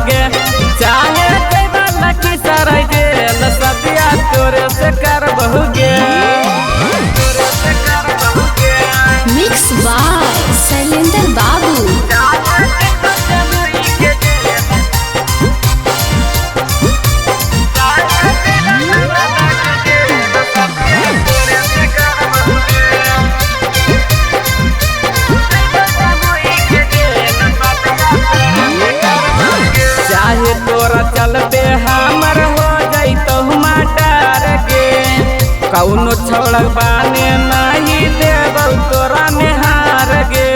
बहुगे चाहे लकी सराय जेल सदिया तोरे से कर बहुगे। मिक्स बाय शैलेंद्र बाबू। चाहे तोरा चलते हमर हो जैतो मटर के कौनो छोड़ बाने नहीं देव तोरा निहार गे।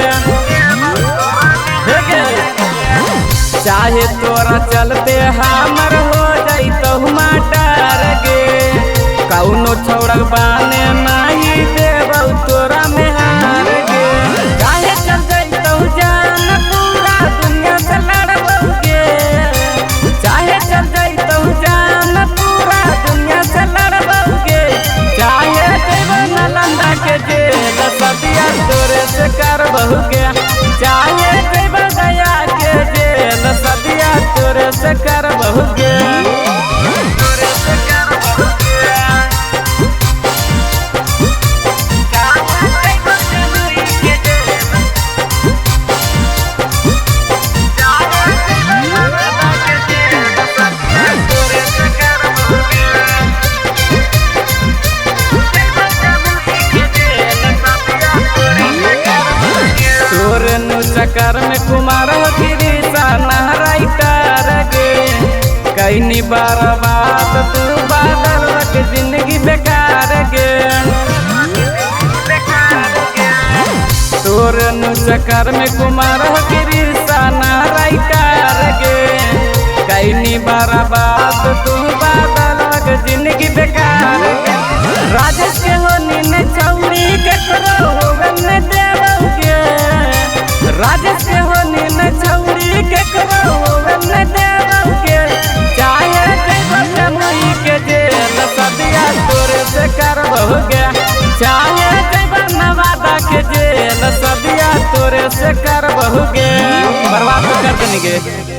चाहे तोरा चलते हमर हो जैतो मटर के कौनो छोड़ बाने नहीं देव तोरा निहार गे। चाहे चल जैतो जान पूरा दुनिया से लड़बोगे चाहे चल जैतो जान पूरा दुनिया से लड़बोगे चाहे देव नालंदा के जेल सदिया तोरे से कर बहुगे चाहे देव गया के जेल सदिया तोरे से कर बहुगे। चक्कर में कुमार गिरी नहराइटर गे कईनी बर्बाद तू बादल के जिंदगी बेकार गे। तोर चक्कर में कुमार गिरी नहराइटर गे कईनी बर्बाद तू बादल के जिंदगी बेकार गे। राजेश के होनी ने छौरी के करो होगन देवगे राजेश के होनी न छौरी के करो न देवगे चाहे जमुई के जेल सदिया तोरे से कर बहुगे चाहे नवादा के जेल सदिया तोरे से कर बहुगे। बर्बाद कर देंगे।